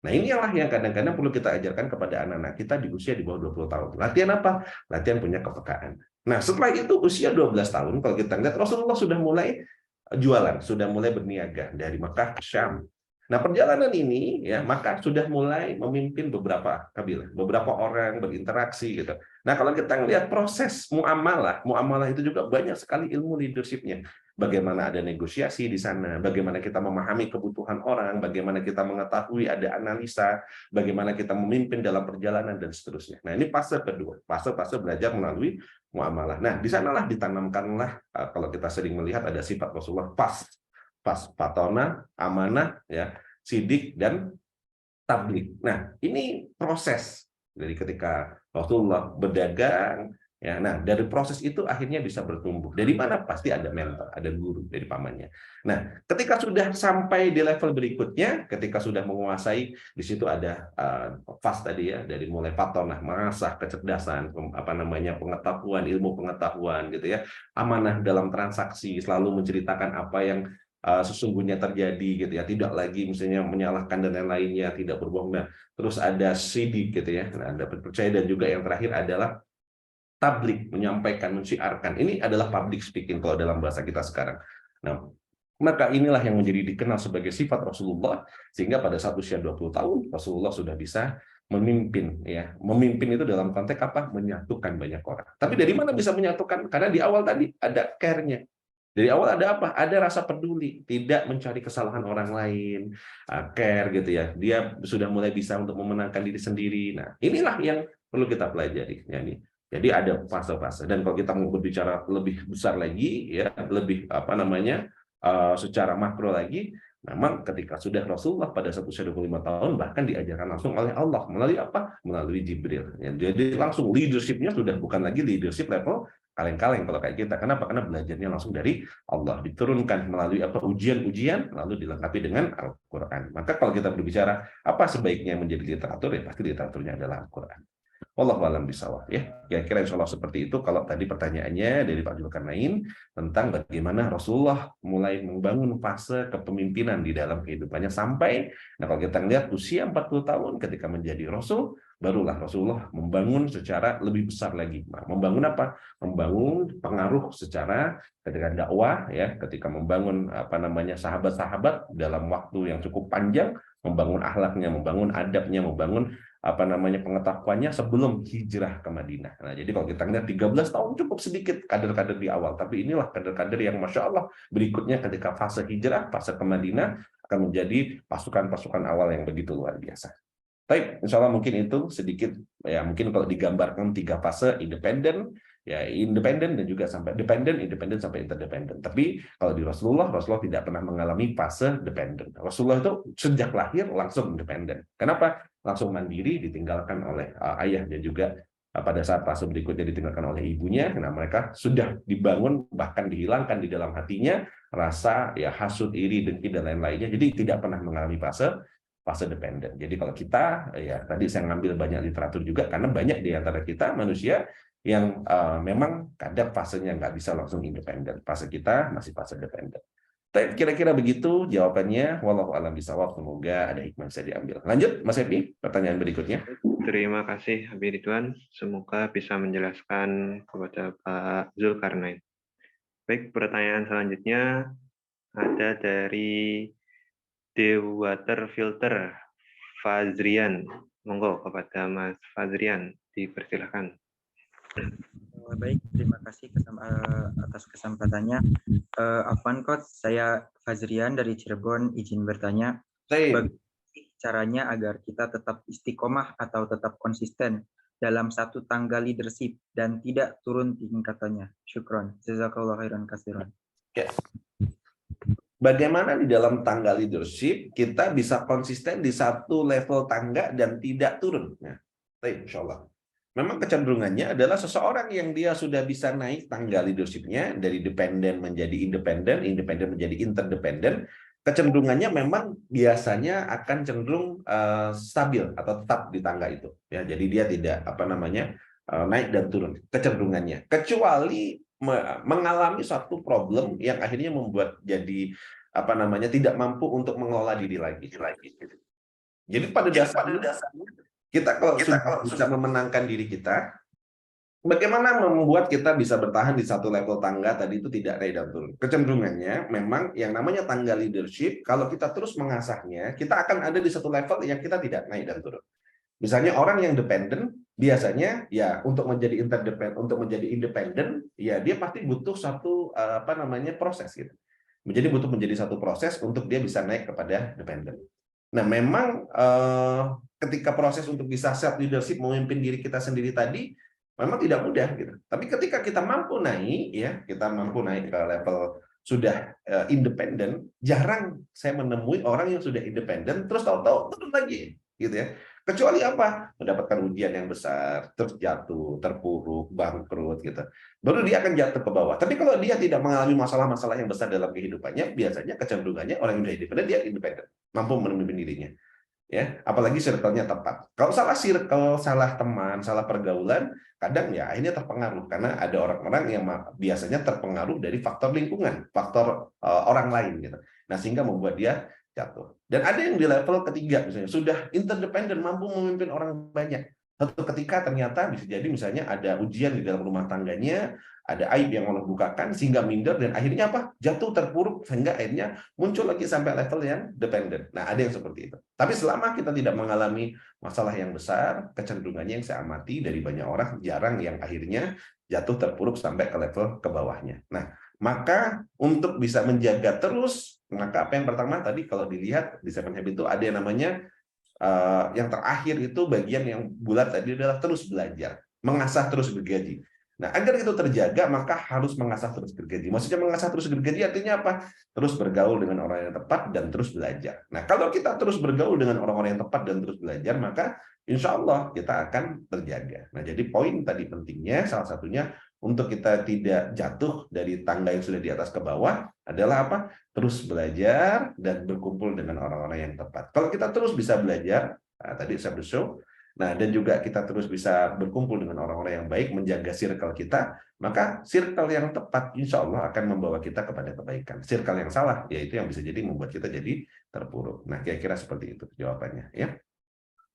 Nah, inilah yang kadang-kadang perlu kita ajarkan kepada anak-anak kita di usia di bawah 20 tahun. Latihan apa? Latihan punya kepekaan. Nah, setelah itu usia 12 tahun, kalau kita lihat Rasulullah sudah mulai jualan, sudah mulai berniaga dari Mekah ke Syam. Nah, perjalanan ini ya maka sudah mulai memimpin beberapa kabilah, beberapa orang berinteraksi gitu. Nah, kalau kita lihat proses muamalah itu juga banyak sekali ilmu leadership-nya. Bagaimana ada negosiasi di sana, bagaimana kita memahami kebutuhan orang, bagaimana kita mengetahui ada analisa, bagaimana kita memimpin dalam perjalanan dan seterusnya. Nah, ini fase kedua, fase belajar melalui muamalah. Nah, di sanalah ditanamkanlah kalau kita sering melihat ada sifat Rasulullah fatona, amanah, ya, sidik dan tablik. Nah, ini proses dari ketika Rasulullah berdagang. Ya, nah dari proses itu akhirnya bisa bertumbuh. Dari mana? Pasti ada mentor, ada guru dari pamannya. Nah, ketika sudah sampai di level berikutnya, ketika sudah menguasai, di situ ada fast tadi ya, dari mulai patonah, mengasah kecerdasan, pengetahuan, ilmu pengetahuan gitu ya, amanah dalam transaksi, selalu menceritakan apa yang sesungguhnya terjadi gitu ya, tidak lagi misalnya menyalahkan dan lain-lainnya, tidak berbohong. Nah, terus ada sidik gitu ya, nah, ada percaya, dan juga yang terakhir adalah tablik, menyampaikan, mensiarkan. Ini adalah public speaking kalau dalam bahasa kita sekarang. Nah, maka inilah yang menjadi dikenal sebagai sifat Rasulullah, sehingga pada saat usia 20 tahun Rasulullah sudah bisa memimpin ya. Memimpin itu dalam konteks apa? Menyatukan banyak orang. Tapi dari mana bisa menyatukan? Karena di awal tadi ada care-nya. Dari awal ada apa? Ada rasa peduli, tidak mencari kesalahan orang lain, care gitu ya. Dia sudah mulai bisa untuk memenangkan diri sendiri. Nah, inilah yang perlu kita pelajari ya nih. Jadi ada fase-fase, dan kalau kita mau berbicara lebih besar lagi ya, lebih secara makro lagi, memang ketika sudah Rasulullah pada usia 25 tahun bahkan diajarkan langsung oleh Allah melalui apa? Melalui Jibril. Ya, jadi langsung leadership-nya sudah bukan lagi leadership level kaleng-kaleng kalau kayak kita. Kenapa? Karena belajarnya langsung dari Allah, diturunkan melalui apa? Ujian-ujian, lalu dilengkapi dengan Al-Qur'an. Maka kalau kita berbicara apa sebaiknya menjadi literatur, ya pasti literaturnya adalah Al-Qur'an. Wallahu a'lam bishawab ya. Kira-kira insya Allah seperti itu kalau tadi pertanyaannya dari Pak Zulkarnain tentang bagaimana Rasulullah mulai membangun fase kepemimpinan di dalam kehidupannya sampai, nah kalau kita lihat usia 40 tahun ketika menjadi Rasul, barulah Rasulullah membangun secara lebih besar lagi. Nah, membangun apa? Membangun pengaruh secara ketika dakwah ya, ketika membangun sahabat-sahabat dalam waktu yang cukup panjang, membangun akhlaknya, membangun adabnya, membangun pengetahuannya sebelum hijrah ke Madinah. Nah, jadi kalau kita lihat 13 tahun cukup sedikit kader-kader di awal, tapi inilah kader-kader yang Masya Allah berikutnya ketika fase hijrah, fase ke Madinah akan menjadi pasukan-pasukan awal yang begitu luar biasa. Baik, insya Allah mungkin itu sedikit ya, mungkin kalau digambarkan 3 fase independen, ya independen dan juga sampai independen sampai interdependen. Tapi kalau di Rasulullah tidak pernah mengalami fase dependen. Rasulullah itu sejak lahir langsung independen. Kenapa? Langsung mandiri, ditinggalkan oleh ayah, dan juga pada saat fase berikutnya ditinggalkan oleh ibunya. Nah, mereka sudah dibangun, bahkan dihilangkan di dalam hatinya rasa ya hasud, iri, dengki dan lain-lainnya. Jadi tidak pernah mengalami fase dependen. Jadi kalau kita ya tadi saya ngambil banyak literatur juga karena banyak di antara kita manusia yang memang kadang fasenya nggak bisa langsung independen. Fase kita masih fase dependen. Kira-kira begitu jawabannya. Wallahu a'lam bishawab. Semoga ada hikmah yang bisa diambil. Lanjut, Mas Epi, pertanyaan berikutnya. Terima kasih, Habib Ridwan. Semoga bisa menjelaskan kepada Pak Zulkarnain. Baik, pertanyaan selanjutnya ada dari Dewater Filter Fazrian. Monggo kepada Mas Fazrian, dipersilahkan. Baik, terima kasih atas kesempatannya. Afwan Coach, saya Fazrian dari Cirebon, izin bertanya. Bagaimana caranya agar kita tetap istiqomah atau tetap konsisten dalam satu tangga leadership dan tidak turun tingkatannya? Syukron. Jazakallahu khairan katsiran. Bagaimana di dalam tangga leadership kita bisa konsisten di satu level tangga dan tidak turun? Nah, insya Allah. Memang kecenderungannya adalah seseorang yang dia sudah bisa naik tangga leadership-nya dari dependen menjadi independen, independen menjadi interdependen, kecenderungangannya memang biasanya akan cenderung stabil atau tetap di tangga itu. Ya, jadi dia tidak naik dan turun kecenderungannya. Kecuali mengalami suatu problem yang akhirnya membuat jadi tidak mampu untuk mengelola diri lagi. Jadi pada dasarnya kita kalau sudah bisa memenangkan diri kita, bagaimana membuat kita bisa bertahan di satu level tangga tadi itu tidak naik dan turun. Kecenderungannya memang yang namanya tangga leadership, kalau kita terus mengasahnya, kita akan ada di satu level yang kita tidak naik dan turun. Misalnya orang yang dependen, biasanya ya untuk menjadi independen, ya dia pasti butuh satu proses gitu. Butuh menjadi satu proses untuk dia bisa naik kepada dependen. Nah, memang ketika proses untuk bisa self leadership memimpin diri kita sendiri tadi memang tidak mudah gitu. Tapi ketika kita mampu naik ke level sudah independen, jarang saya menemui orang yang sudah independen terus tahu-tahu turun lagi gitu ya. Kecuali apa? Mendapatkan ujian yang besar, terus jatuh, terpuruk, bangkrut gitu. Baru dia akan jatuh ke bawah. Tapi kalau dia tidak mengalami masalah-masalah yang besar dalam kehidupannya, biasanya kecenderungannya orang yang sudah independen dia independen, mampu memimpin dirinya. Ya, apalagi circle-nya tepat. Kalau salah circle, salah teman, salah pergaulan, kadang ya akhirnya terpengaruh karena ada orang-orang yang biasanya terpengaruh dari faktor lingkungan, faktor orang lain gitu. Nah, sehingga membuat dia jatuh. Dan ada yang di level ketiga misalnya sudah interdependen, mampu memimpin orang banyak. Satu ketika ternyata bisa jadi misalnya ada ujian di dalam rumah tangganya, ada aib yang Allah bukakan sehingga minder dan akhirnya apa? Jatuh terpuruk sehingga akhirnya muncul lagi sampai level yang dependen. Nah, ada yang seperti itu. Tapi selama kita tidak mengalami masalah yang besar, kecenderungannya yang saya amati dari banyak orang jarang yang akhirnya jatuh terpuruk sampai ke level ke bawahnya. Nah, maka untuk bisa menjaga terus, maka apa yang pertama tadi kalau dilihat di Seven Habits itu ada yang namanya yang terakhir itu bagian yang bulat tadi adalah terus belajar, mengasah terus bergaji. Nah, agar itu terjaga, maka harus mengasah terus gergaji. Maksudnya mengasah terus gergaji artinya apa? Terus bergaul dengan orang yang tepat dan terus belajar. Nah, kalau kita terus bergaul dengan orang-orang yang tepat dan terus belajar, maka insya Allah kita akan terjaga. Nah, jadi poin tadi pentingnya, salah satunya untuk kita tidak jatuh dari tangga yang sudah di atas ke bawah adalah apa? Terus belajar dan berkumpul dengan orang-orang yang tepat. Kalau kita terus bisa belajar, tadi saya show. Nah, dan juga kita terus bisa berkumpul dengan orang-orang yang baik, menjaga circle kita, maka circle yang tepat insya Allah akan membawa kita kepada kebaikan. Circle yang salah, yaitu yang bisa jadi membuat kita jadi terpuruk. Nah, kira-kira seperti itu jawabannya. Ya.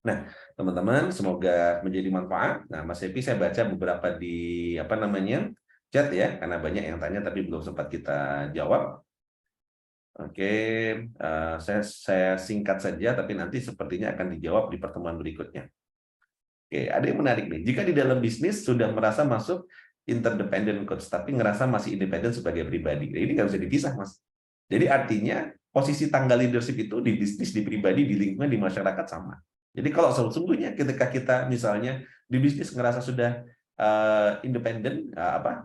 Nah, teman-teman, semoga menjadi manfaat. Nah, Mas Epi, saya baca beberapa di chat ya, karena banyak yang tanya tapi belum sempat kita jawab. Oke, saya singkat saja, tapi nanti sepertinya akan dijawab di pertemuan berikutnya. Oke, ada yang menarik nih. Jika di dalam bisnis sudah merasa masuk interdependent coach, tapi ngerasa masih independen sebagai pribadi. Ini nggak bisa dipisah, Mas. Jadi artinya posisi tangga leadership itu di bisnis, di pribadi, di lingkungan, di masyarakat sama. Jadi kalau sesungguhnya ketika kita misalnya di bisnis ngerasa sudah independen,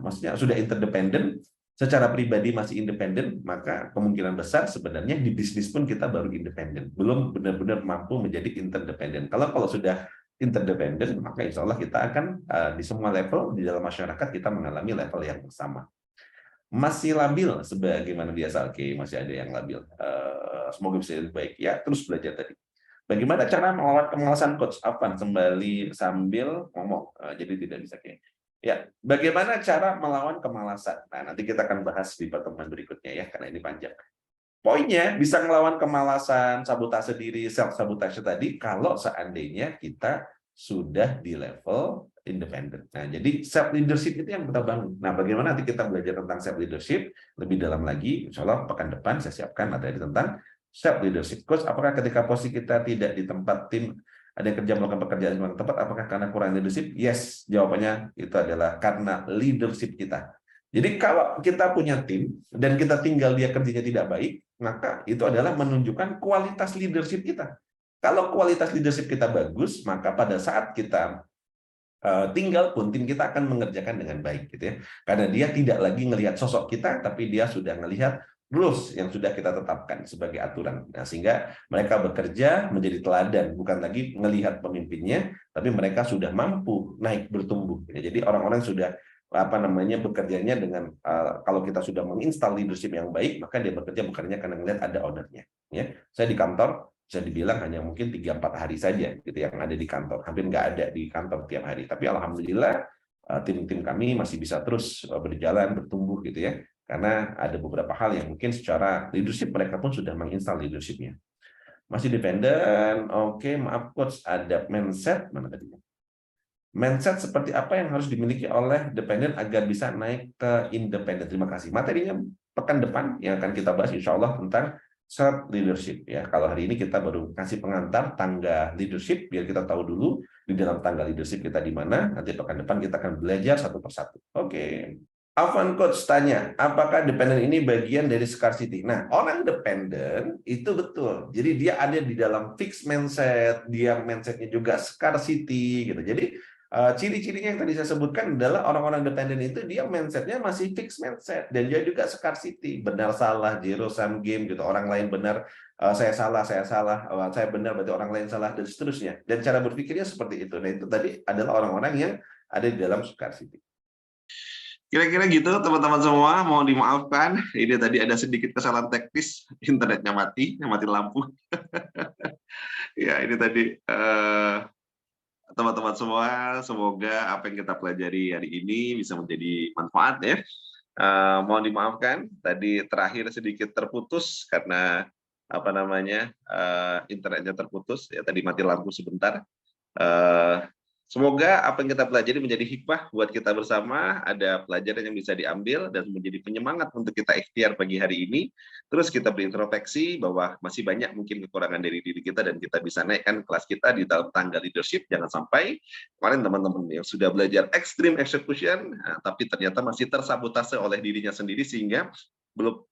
maksudnya sudah interdependent, secara pribadi masih independen, maka kemungkinan besar sebenarnya di bisnis pun kita baru independen, belum benar-benar mampu menjadi interdependen. Kalau sudah interdependen, maka insya Allah kita akan di semua level di dalam masyarakat kita mengalami level yang sama. Masih labil sebagaimana biasa, oke, masih ada yang labil. Semoga bisa lebih baik ya, terus belajar tadi. Bagaimana cara melawan kemalasan coach Afan sambil ngomong, jadi tidak bisa kayak. Ya, bagaimana cara melawan kemalasan? Nah, nanti kita akan bahas di pertemuan berikutnya ya, karena ini panjang. Poinnya bisa melawan kemalasan, sabotase diri, self-sabotage tadi kalau seandainya kita sudah di level independen. Nah, jadi self leadership itu yang kita bangun. Nah, bagaimana nanti kita belajar tentang self leadership lebih dalam lagi? Insya Allah pekan depan saya siapkan materi tentang self leadership. Coach, apakah ketika posisi kita tidak di tempat tim ada yang kerja melakukan pekerjaan yang tepat, apakah karena kurang leadership? Yes, jawabannya itu adalah karena leadership kita. Jadi kalau kita punya tim dan kita tinggal dia kerjanya tidak baik, maka itu adalah menunjukkan kualitas leadership kita. Kalau kualitas leadership kita bagus, maka pada saat kita tinggal pun tim kita akan mengerjakan dengan baik gitu ya. Karena dia tidak lagi melihat sosok kita, tapi dia sudah melihat rules yang sudah kita tetapkan sebagai aturan. Nah, sehingga mereka bekerja menjadi teladan, bukan lagi melihat pemimpinnya, tapi mereka sudah mampu naik bertumbuh. Jadi orang-orang sudah bekerjanya dengan kalau kita sudah menginstal leadership yang baik, maka dia bekerja bukannya karena melihat ada ownernya. Ya, saya di kantor bisa dibilang hanya mungkin 3-4 hari saja gitu yang ada di kantor, hampir nggak ada di kantor tiap hari. Tapi alhamdulillah tim-tim kami masih bisa terus berjalan bertumbuh gitu ya, karena ada beberapa hal yang mungkin secara leadership mereka pun sudah menginstal leadershipnya. Masih dependent. Oke, maaf coach, ada mindset mana tadi? Mindset seperti apa yang harus dimiliki oleh dependent agar bisa naik ke independen? Terima kasih. Materinya pekan depan yang akan kita bahas insya Allah tentang self leadership ya. Kalau hari ini kita baru kasih pengantar tangga leadership biar kita tahu dulu di dalam tangga leadership kita di mana. Nanti pekan depan kita akan belajar satu persatu. Oke. Alvan Coach tanya, apakah dependent ini bagian dari scarcity? Nah, orang dependent itu betul. Jadi dia ada di dalam fixed mindset, dia mindsetnya juga scarcity gitu. Jadi ciri-cirinya yang tadi saya sebutkan adalah orang-orang dependent itu dia mindsetnya masih fixed mindset dan dia juga scarcity, benar salah, zero sum game gitu. Orang lain benar, saya salah, saya benar berarti orang lain salah dan seterusnya. Dan cara berpikirnya seperti itu. Nah itu tadi adalah orang-orang yang ada di dalam scarcity. Kira-kira gitu teman-teman semua, mohon dimaafkan. Ini tadi ada sedikit kesalahan teknis, internetnya mati lampu. Ya ini tadi. Teman-teman semua, semoga apa yang kita pelajari hari ini bisa menjadi manfaat ya. Mohon dimaafkan, tadi terakhir sedikit terputus karena apa namanya internetnya terputus ya, tadi mati lampu sebentar. Semoga apa yang kita pelajari menjadi hikmah buat kita bersama, ada pelajaran yang bisa diambil dan menjadi penyemangat untuk kita ikhtiar pagi hari ini. Terus kita berintrospeksi bahwa masih banyak mungkin kekurangan dari diri kita dan kita bisa naikkan kelas kita di dalam tangga leadership. Jangan sampai kemarin teman-teman yang sudah belajar extreme execution, tapi ternyata masih tersabotase oleh dirinya sendiri sehingga belum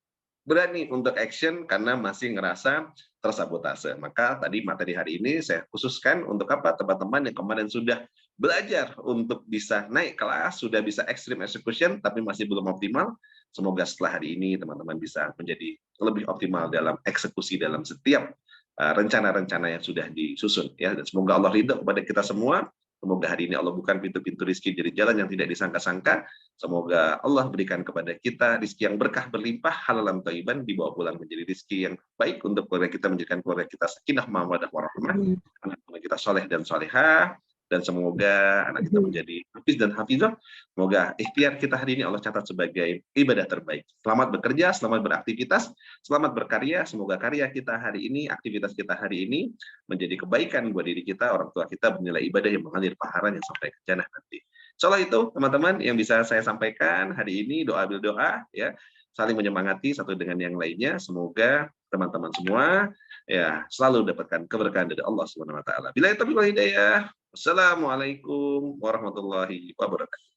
berani untuk action karena masih ngerasa tersabotase. Maka tadi materi hari ini saya khususkan untuk apa? Teman-teman yang kemarin sudah belajar untuk bisa naik kelas, sudah bisa extreme execution, tapi masih belum optimal. Semoga setelah hari ini teman-teman bisa menjadi lebih optimal dalam eksekusi dalam setiap rencana-rencana yang sudah disusun. Ya, dan semoga Allah ridho kepada kita semua. Semoga hari ini Allah bukan pintu-pintu rezeki dari jalan yang tidak disangka-sangka. Semoga Allah berikan kepada kita rezeki yang berkah berlimpah, halalan thayyiban, dibawa pulang menjadi rezeki yang baik untuk keluarga kita, menjadikan keluarga kita sakinah mawaddah warahmah, anak-anak kita soleh dan solehah, dan semoga anak kita menjadi hafiz dan hafizah. Semoga ikhtiar kita hari ini Allah catat sebagai ibadah terbaik. Selamat bekerja, selamat beraktivitas, selamat berkarya. Semoga karya kita hari ini, aktivitas kita hari ini menjadi kebaikan buat diri kita, orang tua kita, bernilai ibadah yang mengalir pahala yang sampai ke jannah nanti. Insyaallah itu teman-teman yang bisa saya sampaikan hari ini, doa bil doa ya, saling menyemangati satu dengan yang lainnya. Semoga teman-teman semua ya selalu dapatkan keberkahan dari Allah Subhanahu wa taala. Billahi taufiq wal hidayah. Wassalamualaikum warahmatullahi wabarakatuh.